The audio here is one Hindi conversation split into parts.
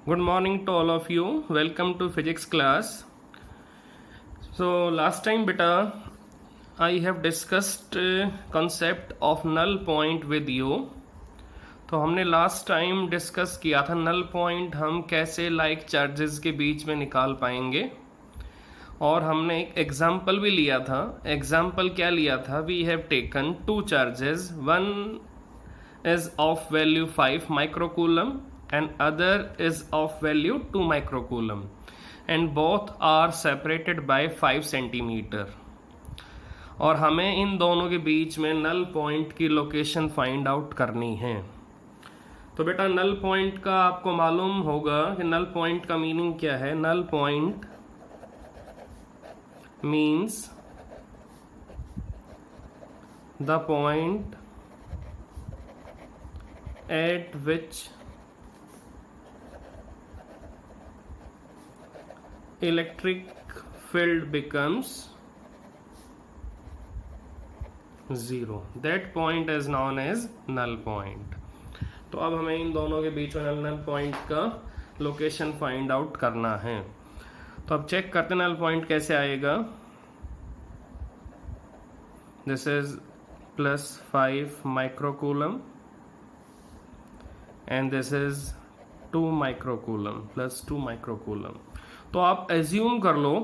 Good morning to all of you. Welcome to physics class. So last time beta I have discussed concept of null point with you. तो हमने लास्ट टाइम डिस्कस किया था नल पॉइंट हम कैसे लाइक चार्जेस के बीच में निकाल पाएंगे, और हमने एक एग्जाम्पल भी लिया था. एग्जाम्पल क्या लिया था? We have taken two charges, one is of value 5 microcoulomb and other is of value 2 microcoulomb and both are separated by 5 centimeter. और हमें इन दोनों के बीच में नल पॉइंट की लोकेशन फाइंड आउट करनी है. तो बेटा नल पॉइंट का आपको मालूम होगा कि नल पॉइंट का मीनिंग क्या है. Null point means the point at which electric field becomes zero. That point is known as null point. तो अब हमें इन दोनों के बीच में नल पॉइंट का लोकेशन फाइंड आउट करना है. तो अब चेक करते हैं नल पॉइंट कैसे आएगा. This is +5 microcoulomb and this is 2 microcoulomb +2 microcoulomb. तो आप एज्यूम कर लो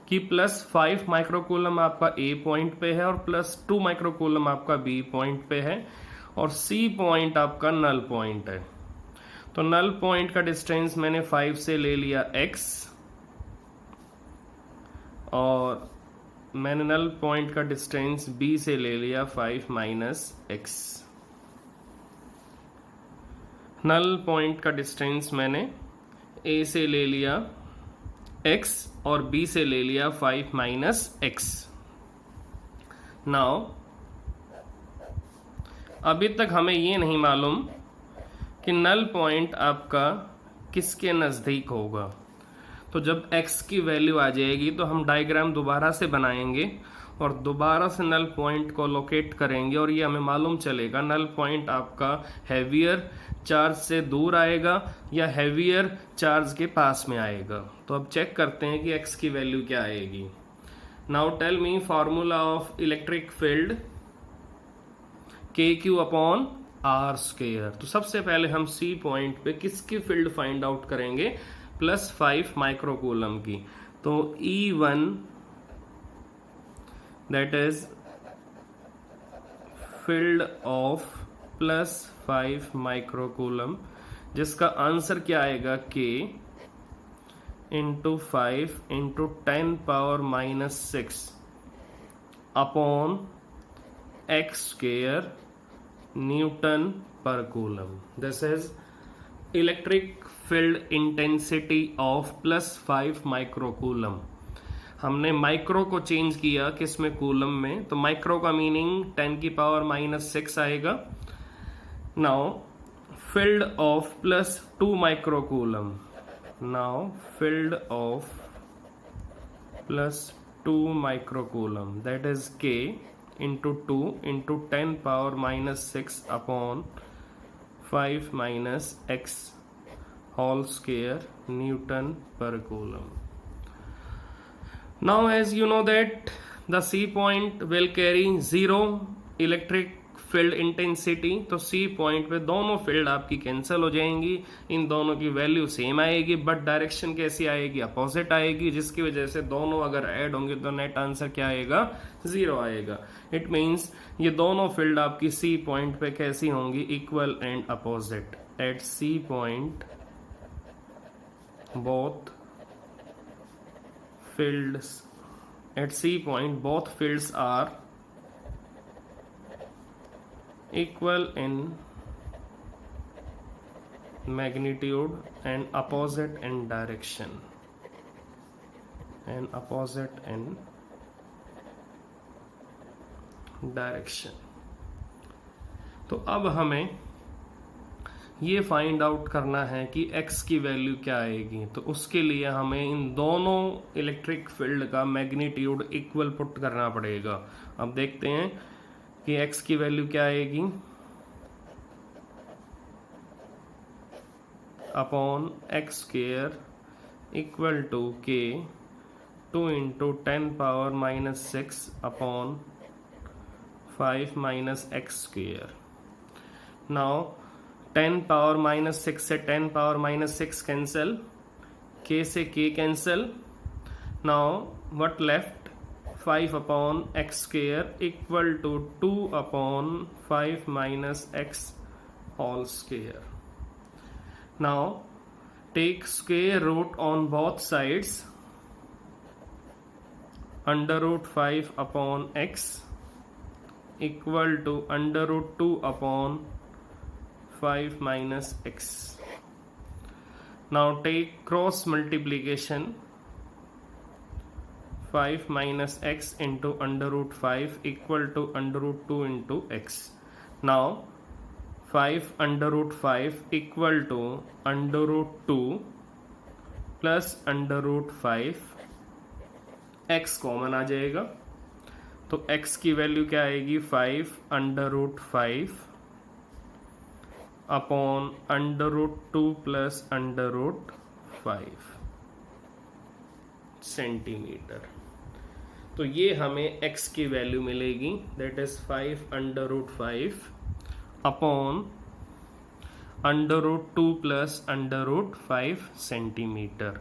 कि +5 माइक्रोकूलम आपका A पॉइंट पे है और +2 माइक्रोकूलम आपका B पॉइंट पे है और C पॉइंट आपका नल पॉइंट है. तो नल पॉइंट का डिस्टेंस मैंने 5 से ले लिया x और मैंने नल पॉइंट का डिस्टेंस B से ले लिया 5 - x. नल पॉइंट का डिस्टेंस मैंने A से ले लिया x और B से ले लिया 5 - x. नाउ अभी तक हमें ये नहीं मालूम कि नल पॉइंट आपका किसके नज़दीक होगा. तो जब x की वैल्यू आ जाएगी तो हम डायग्राम दोबारा से बनाएंगे और दोबारा से नल पॉइंट को लोकेट करेंगे और ये हमें मालूम चलेगा नल पॉइंट आपका हैवियर चार्ज से दूर आएगा या हैवियर चार्ज के पास में आएगा. तो अब चेक करते हैं कि x की वैल्यू क्या आएगी. Now tell me formula of electric field KQ/R². तो सबसे पहले हम C पॉइंट पे किसकी फील्ड फाइंड आउट करेंगे? +5 माइक्रोकूलम की. तो E1 that is filled of +5 microcoulomb, जिसका आंसर क्या आएगा? K × 5 × 10⁻⁻6 upon x² Newton per coulomb. This is electric field intensity of +5 microcoulomb. हमने माइक्रो को चेंज किया किसमें? कूलम में. तो माइक्रो का मीनिंग 10⁻⁻6 आएगा. Now field of +2 microcoulomb. Now field of +2 microcoulomb that is K × 2 × 10⁻⁻6 upon 5 - x whole square newton per coulomb. Now as you know that the C point will carry 0 electric field intensity. तो C point पे दोनों फील्ड आपकी कैंसिल हो जाएंगी, इन दोनों की वैल्यू सेम आएगी बट डायरेक्शन कैसी आएगी? अपोजिट आएगी, जिसकी वजह से दोनों अगर ऐड होंगे तो नेट आंसर क्या आएगा? 0 आएगा. इट मीन्स ये दोनों फील्ड आपकी C पॉइंट पे कैसी होंगी? Equal and opposite. At C point both fields at C point both fields are equal in magnitude and opposite in direction तो अब हमें ये फाइंड आउट करना है कि x की वैल्यू क्या आएगी. तो उसके लिए हमें इन दोनों इलेक्ट्रिक फील्ड का मैग्नीट्यूड इक्वल पुट करना पड़ेगा. अब देखते हैं कि x की वैल्यू क्या आएगी. upon x square equal to k 2 into 10 power minus 6 upon 5 minus x square. Now 10 power minus 6 से 10 power minus 6 cancel, k से k cancel. Now what left? 5 upon x square equal to 2 upon 5 minus x whole square. Now take square root on both sides. Under root 5 upon x equal to under root 2 upon 5 minus x. Now take cross multiplication. 5 minus x into under root 5 equal to under root 2 into x. Now 5 under root 5 equal to under root 2 plus under root 5. x common आ जाएगा तो x की वैल्यू क्या आएगी? 5 under root 5 upon under root 2 plus under root 5 centimetre. तो ये हमें x की वैल्यू मिलेगी, that is 5 under root 5 upon under root 2 plus under root 5 centimetre.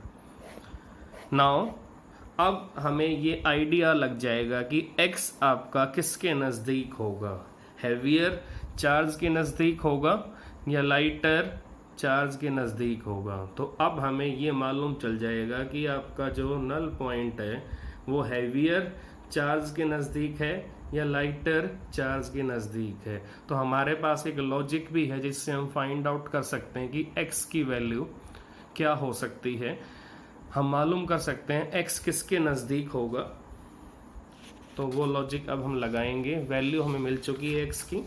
Now अब हमें ये आइडिया लग जाएगा कि x आपका किसके नज़दीक होगा, हैवियर चार्ज के नज़दीक होगा या लाइटर चार्ज के नज़दीक होगा. तो अब हमें ये मालूम चल जाएगा कि आपका जो नल पॉइंट है वो हैवियर चार्ज के नज़दीक है या लाइटर चार्ज के नज़दीक है. तो हमारे पास एक लॉजिक भी है जिससे हम फाइंड आउट कर सकते हैं कि x की वैल्यू क्या हो सकती है. हम मालूम कर सकते हैं x किसके नज़दीक होगा. तो वो लॉजिक अब हम लगाएंगे. वैल्यू हमें मिल चुकी है x की.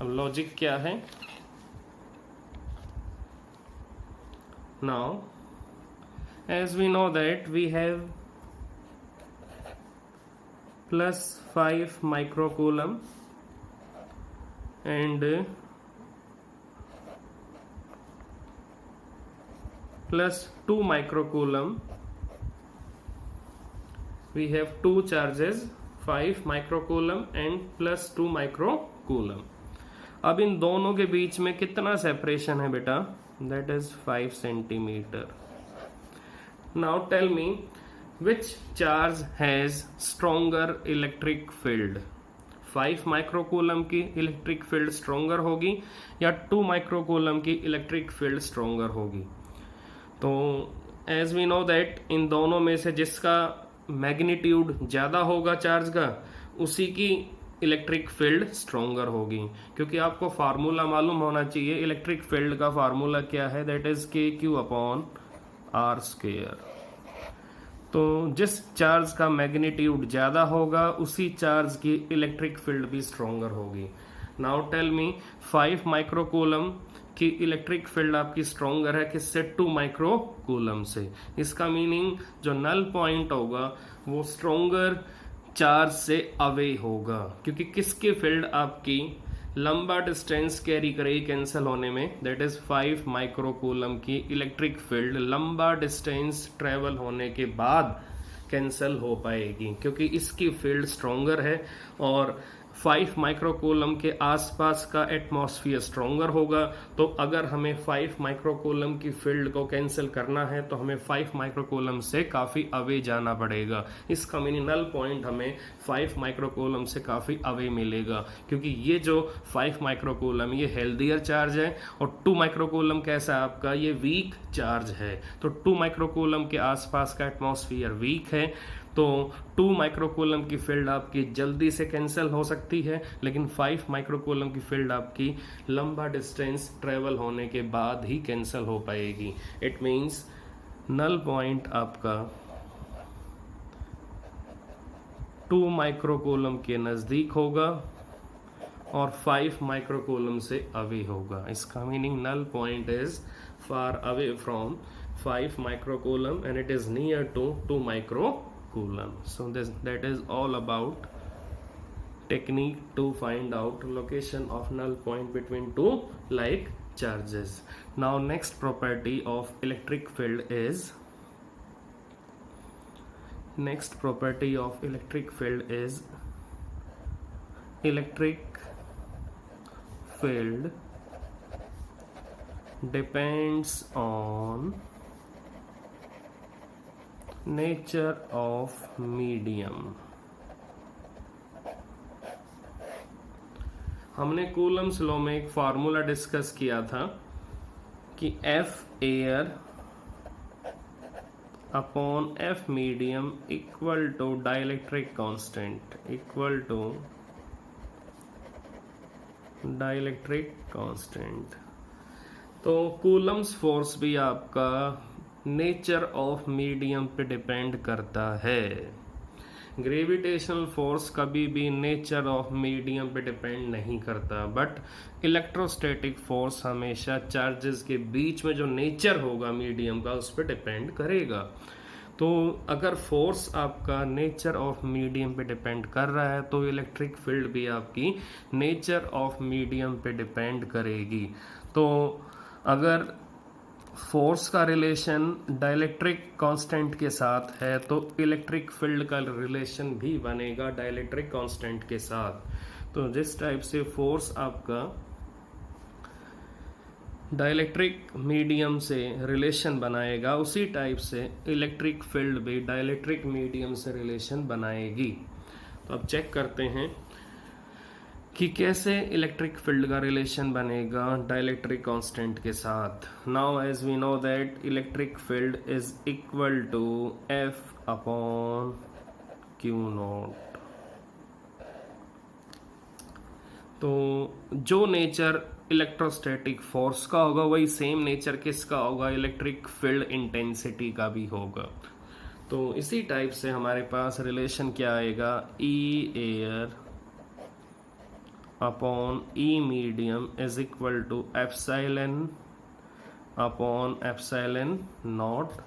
अब लॉजिक क्या है? Now as we know that we have plus 5 microcoulomb and plus 2 microcoulomb. We have two charges 5 microcoulomb and plus 2 microcoulomb. अब इन दोनों के बीच में कितना सेपरेशन है बेटा? That is 5 centimeter. Now tell me which charge has stronger electric field? 5 microcoulomb की इलेक्ट्रिक फील्ड स्ट्रोंगर होगी या 2 माइक्रोकूलम की इलेक्ट्रिक फील्ड स्ट्रोंगर होगी? तो एज वी नो दैट इन दोनों में से जिसका मैग्नीट्यूड ज़्यादा होगा चार्ज का उसी की इलेक्ट्रिक फील्ड स्ट्रोंगर होगी. क्योंकि आपको फार्मूला मालूम होना चाहिए. इलेक्ट्रिक फील्ड का फार्मूला क्या है? That is KQ upon R square. तो जिस चार्ज का मैग्नीट्यूड ज़्यादा होगा उसी चार्ज की इलेक्ट्रिक फील्ड भी स्ट्रोंगर होगी. नाउ टेल मी 5 माइक्रोकूलम कि इलेक्ट्रिक फील्ड आपकी स्ट्रोंगर है किससे? 2 माइक्रोकूलम से. इसका मीनिंग जो नल पॉइंट होगा वो स्ट्रोंगर चार्ज से अवे होगा. क्योंकि किसकी फील्ड आपकी लंबा डिस्टेंस कैरी करेगी कैंसिल होने में? दैट इज 5 माइक्रोकूलम की इलेक्ट्रिक फील्ड लंबा डिस्टेंस ट्रेवल होने के बाद कैंसिल हो पाएगी क्योंकि इसकी फील्ड स्ट्रोंगर है और 5 माइक्रोकूलम के आसपास का एटमॉस्फेयर स्ट्रोंगर होगा. तो अगर हमें 5 माइक्रोकूलम की फील्ड को कैंसिल करना है तो हमें 5 माइक्रोकूलम से काफ़ी अवे जाना पड़ेगा. इसका मीनिंग नल पॉइंट हमें 5 माइक्रोकूलम से काफ़ी अवे मिलेगा क्योंकि ये जो 5 माइक्रोकूलम ये हेल्दियर चार्ज है और 2 माइक्रोकूलम कैसा है आपका? ये वीक चार्ज है. तो 2 माइक्रोकूलम के आसपास का एटमॉस्फेयर वीक है तो 2 माइक्रोकूलम की फील्ड आपकी जल्दी से कैंसिल हो सकती है लेकिन 5 माइक्रोकूलम की फील्ड आपकी लंबा डिस्टेंस ट्रेवल होने के बाद ही कैंसिल हो पाएगी. इट मीन्स नल पॉइंट आपका 2 माइक्रोकूलम के नज़दीक होगा और 5 माइक्रोकूलम से अवे होगा. इसका meaning null point is far away from 5 microcoulomb and it is near to 2 microcoulomb. So that is all about technique to find out location of null point between two like charges. Now next property of electric field is electric field depends on nature of medium. हमने कूलम्स लॉ में एक फार्मूला डिस्कस किया था कि F air upon F medium equal to dielectric constant. तो कूलम्स फोर्स भी आपका नेचर ऑफ मीडियम पे डिपेंड करता है. ग्रेविटेशनल फोर्स कभी भी नेचर ऑफ मीडियम पे डिपेंड नहीं करता, बट इलेक्ट्रोस्टैटिक फोर्स हमेशा चार्जेस के बीच में जो नेचर होगा मीडियम का उस पर डिपेंड करेगा. तो अगर फोर्स आपका नेचर ऑफ मीडियम पे डिपेंड कर रहा है तो इलेक्ट्रिक फील्ड भी आपकी नेचर ऑफ मीडियम पे डिपेंड करेगी. तो अगर फोर्स का रिलेशन डाइलेक्ट्रिक कांस्टेंट के साथ है तो इलेक्ट्रिक फील्ड का रिलेशन भी बनेगा डाइलेक्ट्रिक कांस्टेंट के साथ. तो जिस टाइप से फोर्स आपका डाइलेक्ट्रिक मीडियम से रिलेशन बनाएगा उसी टाइप से इलेक्ट्रिक फील्ड भी डाइलेक्ट्रिक मीडियम से रिलेशन बनाएगी. तो अब चेक करते हैं कि कैसे इलेक्ट्रिक फील्ड का रिलेशन बनेगा डाइलेक्ट्रिक कांस्टेंट के साथ. Now as we know that electric field is equal to F upon Q0. तो जो नेचर इलेक्ट्रोस्टैटिक फोर्स का होगा वही सेम नेचर किसका होगा, इलेक्ट्रिक फील्ड इंटेंसिटी का भी होगा. तो इसी टाइप से हमारे पास रिलेशन क्या आएगा, E air upon E medium is equal to epsilon upon epsilon nought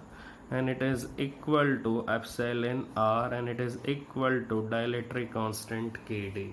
and it is equal to epsilon r and it is equal to dielectric constant Kd.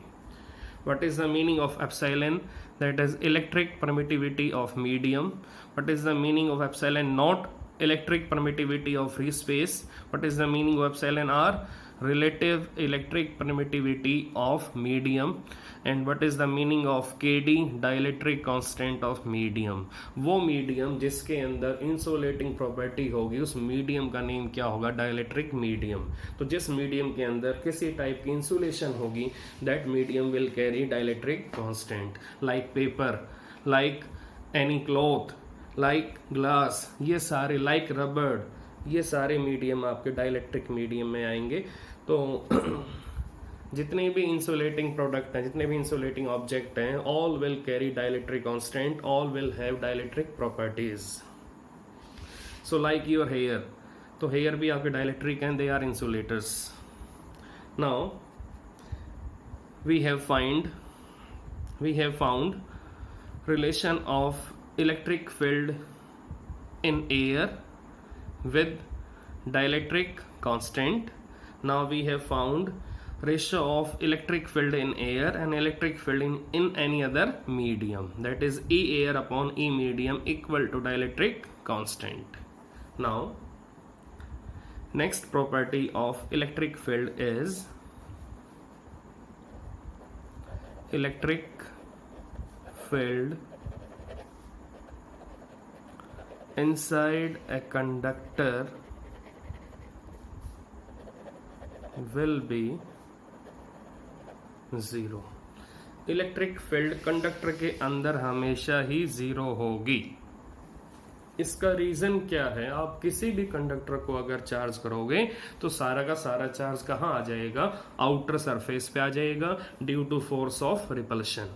What is the meaning of epsilon? That is electric permittivity of medium. What is the meaning of epsilon naught? Electric permittivity of free space. What is the meaning of epsilon r? Relative electric permittivity of medium. And what is the meaning of Kd? Dielectric constant of medium. वो मीडियम जिसके अंदर इंसुलेटिंग प्रॉपर्टी होगी उस मीडियम का नेम क्या होगा, डाइलेक्ट्रिक मीडियम. तो जिस मीडियम के अंदर किसी टाइप की इंसुलेशन होगी that medium will carry dielectric constant. Like paper, like any cloth, like glass, ये सारे, लाइक रबर, ये सारे मीडियम आपके डाइलेक्ट्रिक मीडियम में आएंगे. तो जितने भी इंसुलेटिंग प्रोडक्ट हैं, जितने भी इंसुलेटिंग ऑब्जेक्ट हैं, all will carry dielectric constant, all will have dielectric properties. So like your hair, तो हेयर भी आपके डाइलेक्ट्रिक हैं, they are insulators. Now we have found relation of electric field in air with dielectric constant. Now we have found ratio of electric field in air and electric field in any other medium, that is E air upon E medium equal to dielectric constant. Now next property of electric field is electric field inside a conductor will be zero. Electric field conductor के अंदर हमेशा ही जीरो होगी. इसका रीजन क्या है, आप किसी भी कंडक्टर को अगर चार्ज करोगे तो सारा का सारा चार्ज कहाँ आ जाएगा, आउटर सरफेस पे आ जाएगा due to force of repulsion.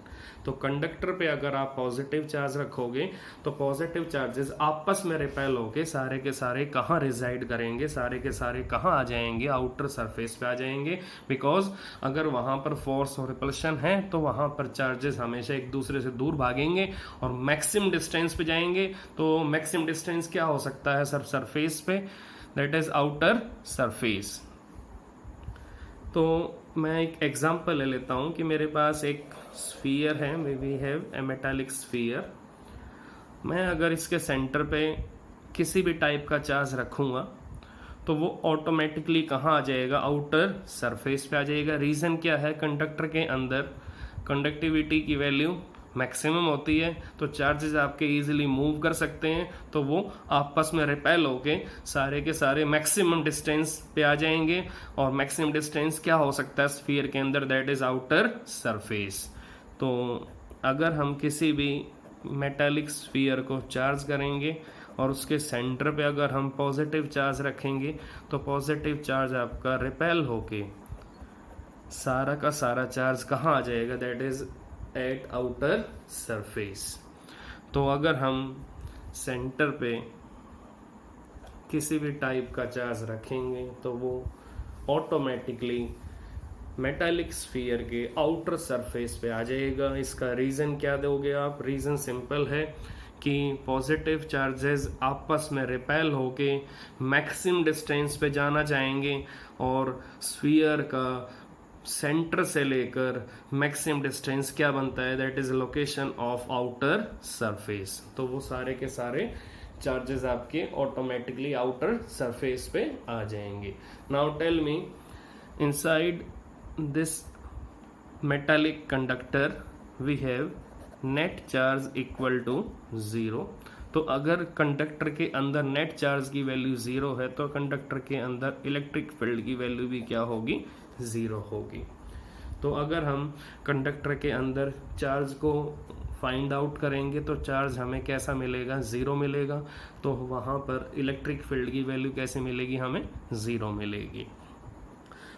तो कंडक्टर पे अगर आप पॉजिटिव चार्ज रखोगे तो पॉजिटिव चार्जेस आपस में रिपेल होके सारे के सारे कहाँ रिजाइड करेंगे, सारे के सारे कहाँ आ जाएंगे, आउटर सरफेस पे आ जाएंगे. बिकॉज अगर वहां पर फोर्स और रिपल्शन है तो वहां पर चार्जेस हमेशा एक दूसरे से दूर भागेंगे और मैक्सिमम डिस्टेंस पे जाएंगे. तो मैक्सिमम डिस्टेंस क्या हो सकता है, सरफेस पे, दैट इज आउटर सरफेस. तो मैं एक एग्जांपल ले लेता हूं कि मेरे पास एक स्फीयर है, we have a metallic sphere. मैं अगर इसके सेंटर पे किसी भी टाइप का चार्ज रखूँगा तो वो ऑटोमेटिकली कहाँ आ जाएगा, आउटर सरफेस पे आ जाएगा। रीज़न क्या है, कंडक्टर के अंदर कंडक्टिविटी की वैल्यू मैक्सिमम होती है, तो चार्जेस आपके इजीली मूव कर सकते हैं, तो वो आपस में रिपेल होके सारे के सारे मैक्सिमम डिस्टेंस पे आ जाएंगे। और मैक्सिमम डिस्टेंस क्या हो सकता है स्फीयर के अंदर, दैट इज आउटर सरफेस। तो अगर हम किसी भी मेटालिक स्फीयर को चार्ज करेंगे और उसके सेंटर पे अगर हम पॉजिटिव चार्ज रखेंगे तो पॉजिटिव चार्ज आपका रिपेल होके सारा का सारा चार्ज कहाँ आ जाएगा, that is eight outer surface. तो अगर हम सेंटर पे किसी भी टाइप का चार्ज रखेंगे तो वो ऑटोमेटिकली मेटालिक स्फीयर के आउटर सरफेस पे आ जाएगा। इसका रीज़न क्या दोगे आप, रीज़न सिंपल है कि पॉजिटिव चार्जेस आपस में रिपेल होके मैक्सिमम डिस्टेंस पे जाना चाहेंगे और स्फीयर का सेंटर से लेकर मैक्सिमम डिस्टेंस क्या बनता है, that is location of outer surface. तो वो सारे के सारे चार्जेस आपके ऑटोमेटिकली आउटर सरफेस पे आ जाएंगे। Now tell me, inside this metallic conductor we have net charge equal to 0। तो अगर कंडक्टर के अंदर नेट चार्ज की वैल्यू 0 है तो कंडक्टर के अंदर इलेक्ट्रिक फील्ड की वैल्यू भी क्या होगी, 0 होगी। तो अगर हम कंडक्टर के अंदर चार्ज को फाइंड आउट करेंगे तो चार्ज हमें कैसा मिलेगा, 0 मिलेगा। तो वहाँ पर इलेक्ट्रिक फील्ड की वैल्यू कैसे मिलेगी, हमें 0 मिलेगी।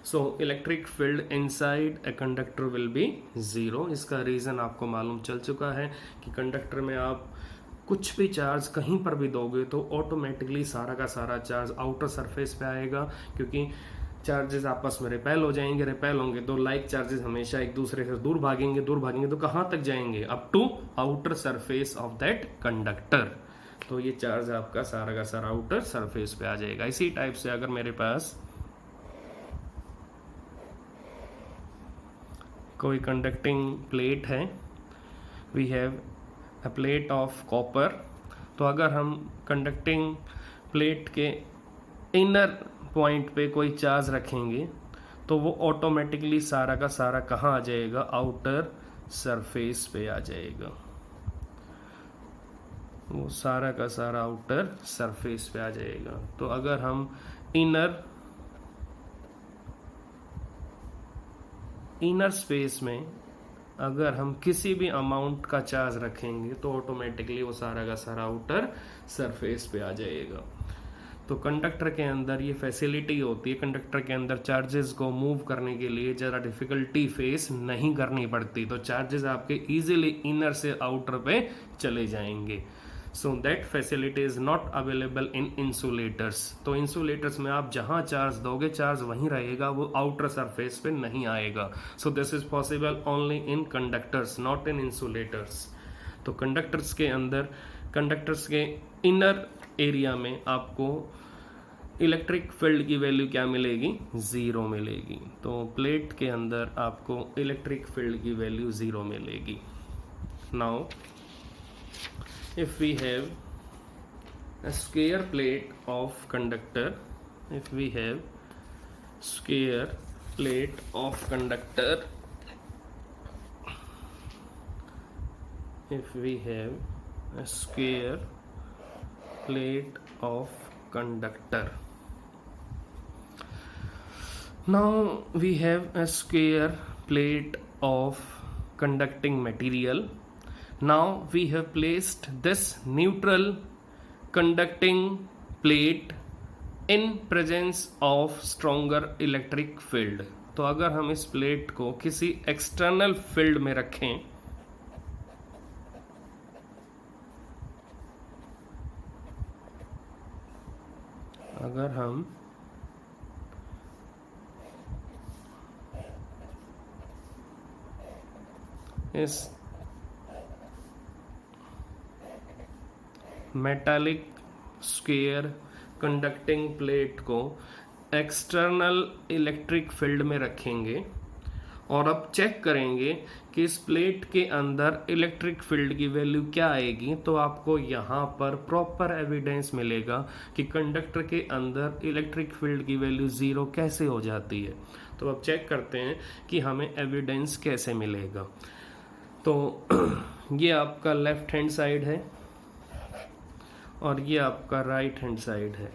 So electric field inside a conductor will be 0। इसका रीज़न आपको मालूम चल चुका है कि कंडक्टर में आप कुछ भी चार्ज कहीं पर भी दोगे तो ऑटोमेटिकली सारा का सारा चार्ज आउटर सरफेस पे आएगा, क्योंकि चार्जेस आपस में रिपेल हो जाएंगे। रिपेल होंगे तो लाइक चार्जेस हमेशा एक दूसरे से दूर भागेंगे, दूर भागेंगे तो कहाँ तक जाएंगे, up to outer surface of that conductor. तो ये चार्ज आपका सारा का सारा आउटर सरफेस पे आ जाएगा। इसी टाइप से अगर मेरे पास कोई कंडक्टिंग प्लेट है, we have a plate of copper, तो अगर हम कंडक्टिंग प्लेट के इनर पॉइंट पे कोई चार्ज रखेंगे तो वो ऑटोमेटिकली सारा का सारा कहाँ आ जाएगा, आउटर सरफेस पे आ जाएगा। वो सारा का सारा आउटर सरफेस पे आ जाएगा। तो अगर हम इनर स्पेस में अगर हम किसी भी अमाउंट का चार्ज रखेंगे तो ऑटोमेटिकली वो सारा का सारा आउटर सरफेस पे आ जाएगा। तो कंडक्टर के अंदर ये फैसिलिटी होती है, कंडक्टर के अंदर चार्जेस को मूव करने के लिए ज़रा डिफिकल्टी फेस नहीं करनी पड़ती, तो चार्जेस आपके इजीली इनर से आउटर पे चले जाएंगे। So that facility is not available in insulators. तो इंसुलेटर्स में आप जहां चार्ज दोगे चार्ज वहीं रहेगा, वो आउटर सरफेस पे नहीं आएगा। So this is possible only in conductors, not in insulators. तो कंडक्टर्स के अंदर, कंडक्टर्स के इनर एरिया में आपको इलेक्ट्रिक फील्ड की वैल्यू क्या मिलेगी, 0 मिलेगी। तो प्लेट के अंदर आपको इलेक्ट्रिक फील्ड की वैल्यू 0 मिलेगी। Now if we have a square plate of conductor, if we have square plate of conductor, if we have a square plate of conductor, now we have a square plate of conducting material. Now we have placed this neutral conducting plate in presence of stronger electric field. तो अगर हम इस प्लेट को किसी एक्सटर्नल फील्ड में रखें, अगर हम इस मेटालिक स्क्वायर कंडक्टिंग प्लेट को एक्सटर्नल इलेक्ट्रिक फील्ड में रखेंगे और अब चेक करेंगे कि इस प्लेट के अंदर इलेक्ट्रिक फील्ड की वैल्यू क्या आएगी, तो आपको यहाँ पर प्रॉपर एविडेंस मिलेगा कि कंडक्टर के अंदर इलेक्ट्रिक फील्ड की वैल्यू 0 कैसे हो जाती है। तो अब चेक करते हैं कि हमें एविडेंस कैसे मिलेगा। तो ये आपका लेफ्ट हैंड साइड है और ये आपका राइट हैंड साइड है।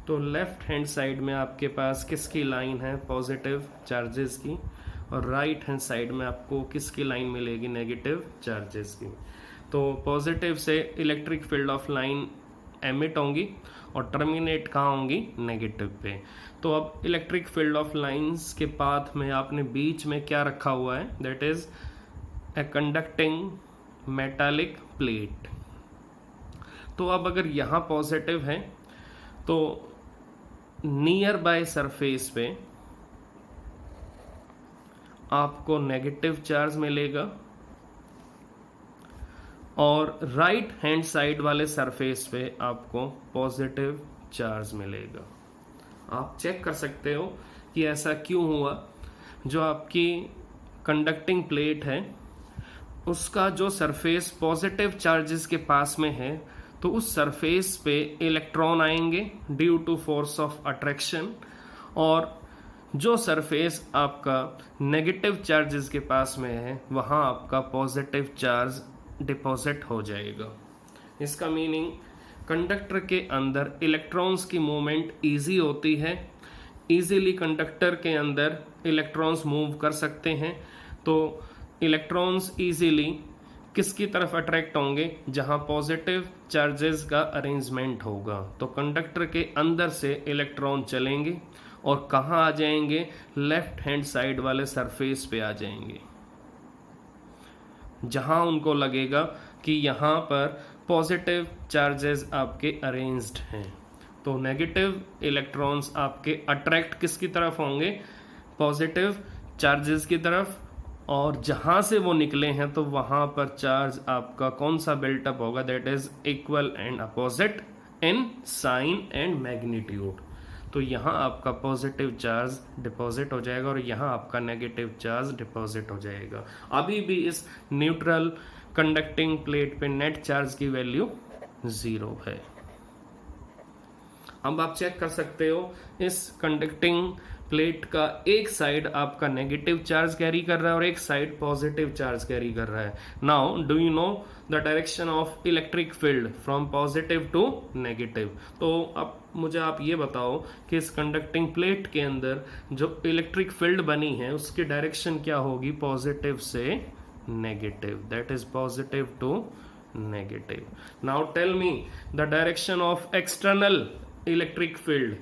तो लेफ्ट हैंड साइड में आपके पास किसकी लाइन है, पॉजिटिव चार्जेस की, और राइट हैंड साइड में आपको किसकी लाइन मिलेगी, नेगेटिव चार्जेस की। तो पॉजिटिव से electric field of line emit होंगी और टर्मिनेट कहाँ होंगी, नेगेटिव पे। तो अब इलेक्ट्रिक फील्ड ऑफ लाइंस के पाथ में आपने बीच में क्या रखा हुआ है, that is a conducting metallic plate. तो अब अगर यहाँ पॉजिटिव है तो नियर बाय सरफेस पे आपको नेगेटिव चार्ज मिलेगा और राइट हैंड साइड वाले सरफेस पे आपको पॉजिटिव चार्ज मिलेगा। आप चेक कर सकते हो कि ऐसा क्यों हुआ। जो आपकी कंडक्टिंग प्लेट है उसका जो सरफेस पॉजिटिव चार्जेस के पास में है, तो उस सरफेस पे इलेक्ट्रॉन आएंगे due to force of attraction, और जो सरफेस आपका नेगेटिव चार्जेस के पास में है वहाँ आपका पॉजिटिव चार्ज डिपॉजिट हो जाएगा। इसका मीनिंग कंडक्टर के अंदर इलेक्ट्रॉन्स की मूवमेंट इजी होती है, इजीली कंडक्टर के अंदर इलेक्ट्रॉन्स मूव कर सकते हैं। तो इलेक्ट्रॉन्स इजीली किसकी तरफ अट्रैक्ट होंगे, जहां पॉजिटिव चार्जेस का अरेंजमेंट होगा। तो कंडक्टर के अंदर से इलेक्ट्रॉन चलेंगे और कहाँ आ जाएंगे, लेफ्ट हैंड साइड वाले सरफेस पे आ जाएंगे, जहां उनको लगेगा कि यहाँ पर पॉजिटिव चार्जेस आपके अरेंज्ड हैं। तो नेगेटिव इलेक्ट्रॉन्स आपके अट्रैक्ट किसकी तरफ होंगे, पॉजिटिव चार्जेस की तरफ, और जहां से वो निकले हैं तो वहां पर चार्ज आपका कौन सा बिल्टअप होगा, that is equal and opposite in sign and magnitude. तो यहाँ आपका पॉजिटिव चार्ज डिपॉजिट हो जाएगा और यहाँ आपका नेगेटिव चार्ज डिपॉजिट हो जाएगा। अभी भी इस न्यूट्रल कंडक्टिंग प्लेट पे नेट चार्ज की वैल्यू 0 है। अब आप चेक कर सकते हो इस कंडक्टिंग प्लेट का एक साइड आपका नेगेटिव चार्ज कैरी कर रहा है और एक साइड पॉजिटिव चार्ज कैरी कर रहा है। Now do you know the direction of electric field from positive to negative. तो अब मुझे आप ये बताओ कि इस कंडक्टिंग प्लेट के अंदर जो इलेक्ट्रिक फील्ड बनी है उसकी डायरेक्शन क्या होगी, पॉजिटिव से negative, that is positive to negative. Now tell me the direction of external electric field,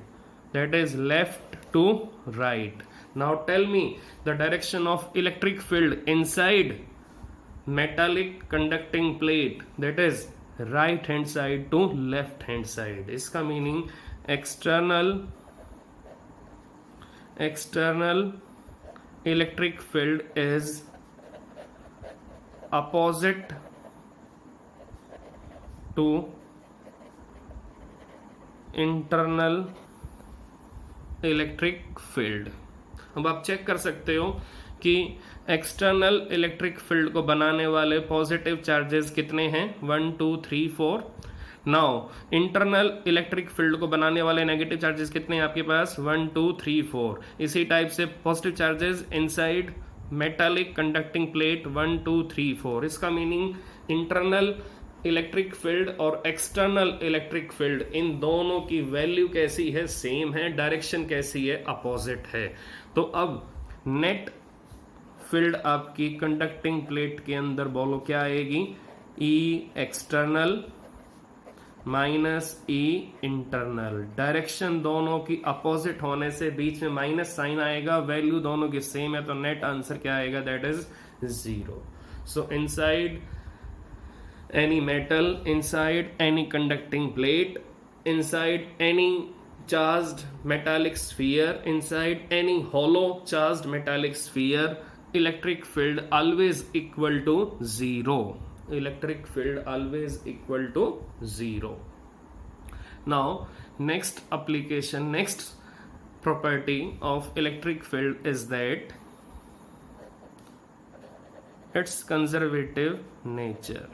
that is left to right. Now tell me the direction of electric field inside metallic conducting plate, that is right hand side to left hand side. इसका meaning external electric field is opposite to internal electric field. अब आप चेक कर सकते हो कि एक्सटर्नल इलेक्ट्रिक फील्ड को बनाने वाले पॉजिटिव चार्जेस कितने हैं, 1 2 3 4। नाउ इंटरनल इलेक्ट्रिक फील्ड को बनाने वाले नेगेटिव चार्जेस कितने हैं आपके पास, 1 2 3 4। इसी टाइप से positive charges inside metallic conducting plate 1 2 3 4। इसका मीनिंग इंटरनल इलेक्ट्रिक फील्ड और एक्सटर्नल इलेक्ट्रिक फील्ड इन दोनों की वैल्यू कैसी है, सेम है, डायरेक्शन कैसी है, अपोजिट है। तो अब नेट फील्ड आपकी कंडक्टिंग प्लेट के अंदर बोलो क्या आएगी, ई एक्सटर्नल माइनस ई इंटरनल। डायरेक्शन दोनों की अपोजिट होने से बीच में माइनस साइन आएगा, वैल्यू दोनों की सेम है, तो नेट आंसर क्या आएगा, that is 0। So inside any metal, inside any conducting plate, inside any charged metallic sphere, inside any hollow charged metallic sphere, electric field always equal to 0. Electric field always equal to 0. Now next application, next property of electric field is that its conservative nature.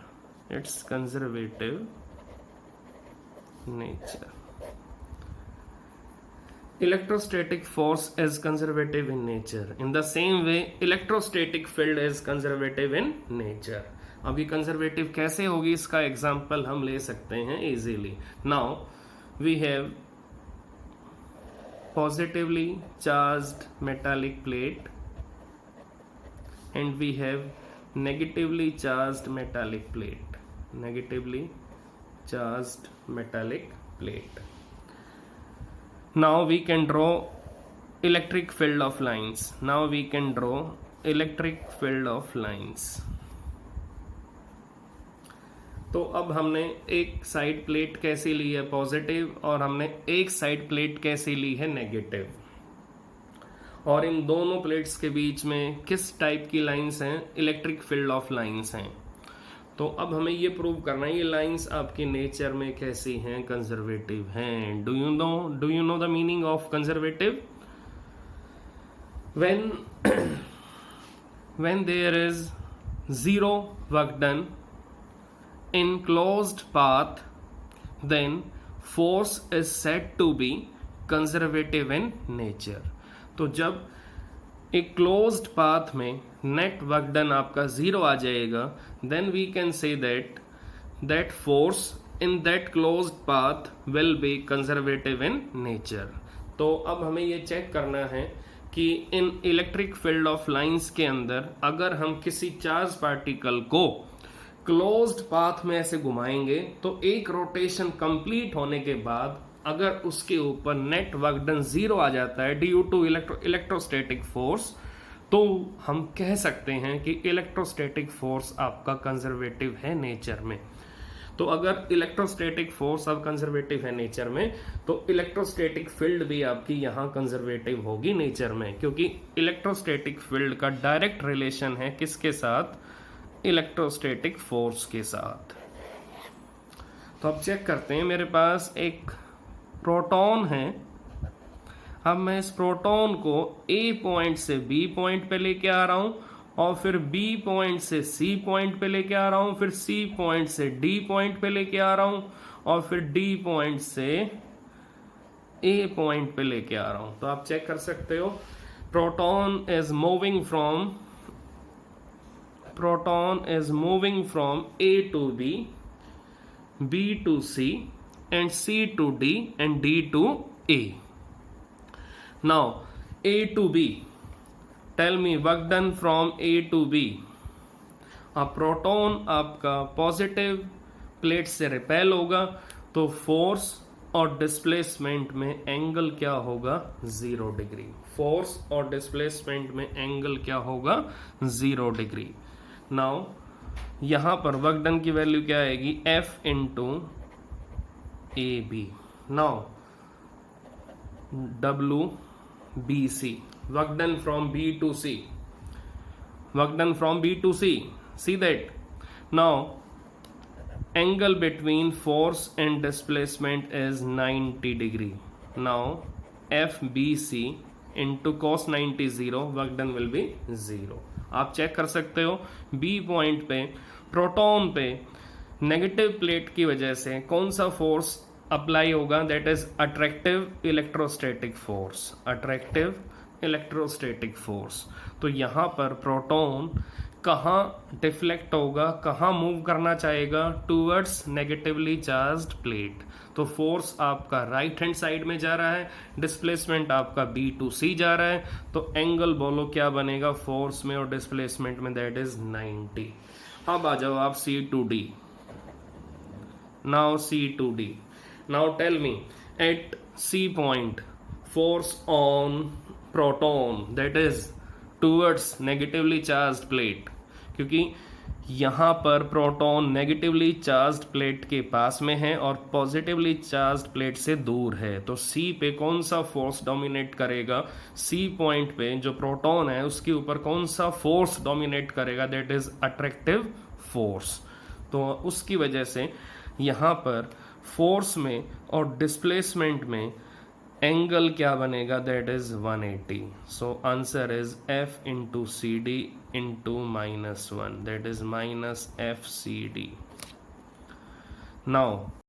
Electrostatic force is conservative in nature. In the same way, electrostatic field is conservative in nature. अभी कंजर्वेटिव कैसे होगी इसका एग्जाम्पल हम ले सकते हैं easily. Now we have positively charged metallic plate and we have negatively charged metallic plate. Now we can draw electric field of lines. तो अब हमने एक साइड प्लेट कैसी ली है पॉजिटिव और हमने एक साइड प्लेट कैसी ली है नेगेटिव, और इन दोनों प्लेट्स के बीच में किस टाइप की लाइंस हैं, इलेक्ट्रिक फील्ड ऑफ लाइंस हैं. तो अब हमें ये प्रूव करना है ये लाइंस आपकी नेचर में कैसी हैं, कंजर्वेटिव हैं. Do you know the meaning of conservative? when there is zero work done in closed path, then force is said to be conservative in nature. तो जब एक क्लोज्ड पाथ में नेट वर्क डन आपका जीरो आ जाएगा, then we can say that force in that closed path will be conservative in nature. तो अब हमें ये चेक करना है कि इन इलेक्ट्रिक फील्ड ऑफ लाइंस के अंदर अगर हम किसी चार्ज पार्टिकल को क्लोज्ड पाथ में ऐसे घुमाएंगे तो एक रोटेशन कंप्लीट होने के बाद अगर उसके ऊपर नेट वर्क डन जीरो आ जाता है ड्यू टू इलेक्ट्रोस्टैटिक फोर्स, तो हम कह सकते हैं कि इलेक्ट्रोस्टैटिक फोर्स आपका कंजर्वेटिव है नेचर में. तो अगर इलेक्ट्रोस्टैटिक फोर्स अब कंजर्वेटिव है नेचर में, तो इलेक्ट्रोस्टैटिक फील्ड भी आपकी यहाँ कंजर्वेटिव होगी नेचर में, क्योंकि इलेक्ट्रोस्टैटिक फील्ड का डायरेक्ट रिलेशन है किसके साथ, इलेक्ट्रोस्टैटिक फोर्स के साथ. तो अब चेक करते हैं, मेरे पास एक प्रोटॉन है. अब मैं इस प्रोटॉन को ए पॉइंट से बी पॉइंट पे लेके आ रहा हूं, और फिर बी पॉइंट से सी पॉइंट पे लेके आ रहा हूं, फिर सी पॉइंट से डी पॉइंट पे लेके आ रहा हूं, और फिर डी पॉइंट से ए पॉइंट पे लेके आ रहा हूं. तो आप चेक कर सकते हो, proton is moving from A to B, B to C, and C to D, and D to A. Now A to B, tell me work done from A to B. अब प्रोटॉन आपका पॉजिटिव प्लेट से रिपेल होगा, तो फोर्स और डिस्प्लेसमेंट में एंगल क्या होगा, 0 डिग्री. फोर्स और डिस्प्लेसमेंट में एंगल क्या होगा, 0 डिग्री. नाउ यहां पर वर्क डन की वैल्यू क्या आएगी, F into A B. Now WBC, work done from B to C. See that now angle between force and displacement is 90 degree. Now FBC into cos 90 0, work done will be 0. आप चेक कर सकते हो बी पॉइंट पे प्रोटॉन पे नेगेटिव प्लेट की वजह से कौन सा फोर्स अप्लाई होगा, that is attractive electrostatic force. तो यहाँ पर प्रोटॉन कहाँ डिफ्लेक्ट होगा, कहाँ मूव करना चाहेगा, टूवर्ड्स नेगेटिवली चार्ज्ड प्लेट. तो फोर्स आपका राइट हैंड साइड में जा रहा है, डिस्प्लेसमेंट आपका B to C जा रहा है, तो एंगल बोलो क्या बनेगा फोर्स में और डिस्प्लेसमेंट में, दैट इज 90. अब आ जाओ आप C to D. Now tell me at C point force on proton, that is towards negatively charged plate, क्योंकि यहाँ पर प्रोटॉन नेगेटिवली चार्ज्ड प्लेट के पास में है और पॉजिटिवली चार्ज्ड प्लेट से दूर है. तो C पे कौन सा फोर्स डोमिनेट करेगा, C पॉइंट पे जो प्रोटॉन है उसके ऊपर कौन सा फोर्स डोमिनेट करेगा, दैट इज अट्रैक्टिव फोर्स. तो उसकी वजह से यहाँ पर फोर्स में और डिस्प्लेसमेंट में एंगल क्या बनेगा, that is 180. So answer is f into C D into -1, that is -FCD. Now